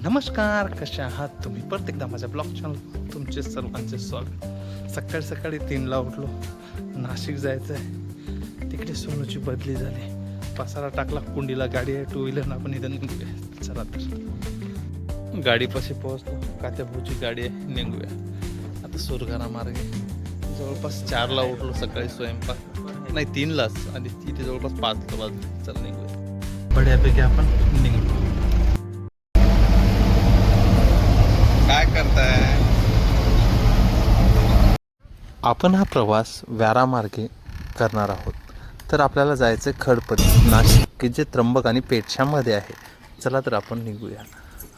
नमस्कार, कशा आहात तुम्ही? परत एकदा माझ्या ब्लॉग चॅनल तुमचे सर्वांचे स्वागत. सकाळी सकाळी 3ला उठलो, नाशिक जायचं आहे. तिकडे सोनूची बदली झाली, पसारा टाकला, कुंडीला गाडी आहे, 2 व्हीलर आपण इथं निघूया. चला तर गाडीपाशी पोहोचलो, कात्याभाऊची गाडी आहे, निघूया आता सुरगाणा मार्गे. जवळपास 4ला उठलो, सकाळी स्वयंपाक नाही 3लाच, आणि तिथे जवळपास 5 वाजले. चल निघूया, बड्यापैकी आपण निघलो. काय करताय? आपण हा प्रवास व्यारामार्गे करणार आहोत. तर आपल्याला जायचं खडपती नाशिक, जे त्र्यंबक आणि पेठच्यामध्ये आहे. चला तर आपण निघूया.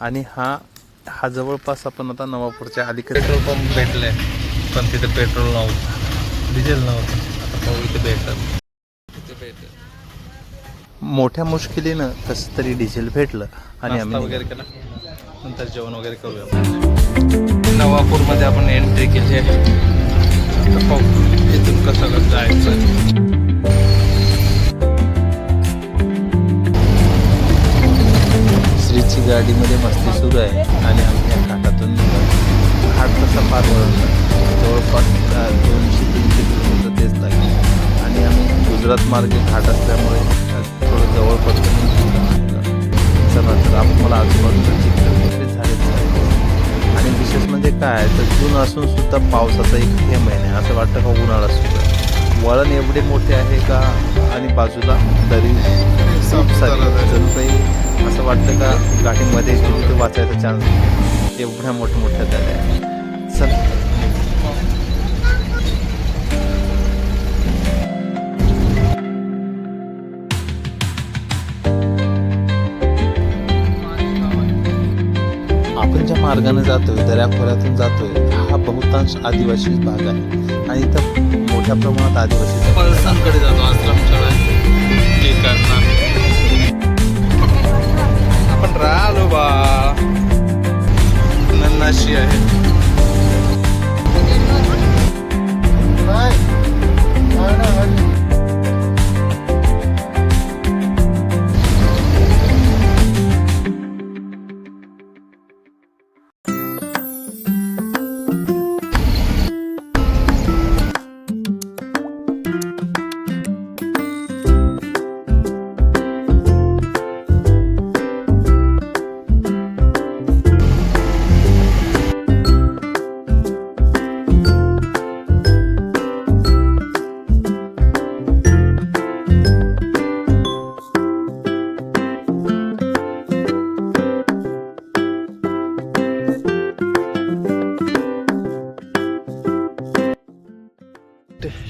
आणि हा जवळपास आपण आता नवापूरच्या अलीकडे पेट्रोल पंप भेटले, पण तिथे पेट्रोल नव्हतं, डिझेल नव्हतं. आता पाहू इथे भेटेल. मोठ्या मुश्किलीनं कसं तरी डिझेल भेटलं आणि आम्ही वगैरे केला. नंतर जेवण वगैरे करूया. नवापूरमध्ये आपण एंट्री केली आहे. इथून कसं जायचं. श्रीची गाडीमध्ये मस्ती सुरू आहे आणि आम्ही या घाटातून घाट कसा पार वळवला. जवळपास 200-300 किलोमीटर तेच लागेल. आणि आम्ही गुजरात मार्गे घाट असल्यामुळे थोडं जवळ पडतो. चला तर आपण मला आजूबाजूचं चित्र वगैरे झालेच आहे. आणि विशेष म्हणजे काय तर जून असून सुद्धा पावसाचा एक थेंब आहे. असं वाटतं का उन्हाळा सुद्धा. वळण एवढे मोठे आहे का, आणि बाजूला दरी खूप सारी, जणू काही असं वाटतं का गाडीमध्ये तिथे वाचायचा चान्स. एवढ्या मोठ्या दऱ्या आहे. चल आपण ज्या मार्गाने जातोय, दऱ्याखोऱ्यातून जातोय, हा बहुतांश आदिवासी भाग आहे. आणि इथं मोठ्या प्रमाणात आदिवासी पळसांकडे जातो. आश्रमशाळा आपण राहिलो बा नन्नाशी आहे.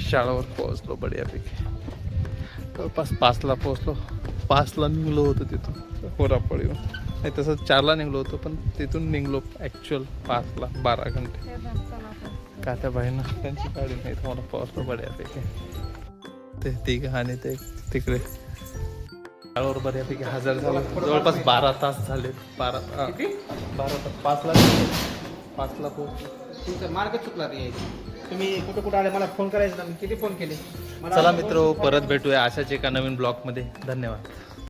शाळेवर पोहोचलो बढियापैकी. जवळपास 5ला पोहोचलो. 5ला निघलो होतो तिथून कोरापड येऊन. नाही तसं 4ला निघलो होतो, पण तिथून निघलो ॲक्च्युअल 5ला. 12 घंटे. का त्या बाईनं त्यांची गाडी नाही, तर मला पोहोचलो बढियापैकी. ते तिघं आणि ते तिकडे शाळेवर बऱ्यापैकी हजर झालो. जवळपास 12 तास झाले. 12 तास. 5ला पोहोचलो. तुमचा मार्ग चुकला नाही. तुम्ही कुठं आले, मला फोन करायचा ना, किती फोन केले. चला मित्र, परत भेटूया अशाच एका नवीन ब्लॉगमध्ये. धन्यवाद.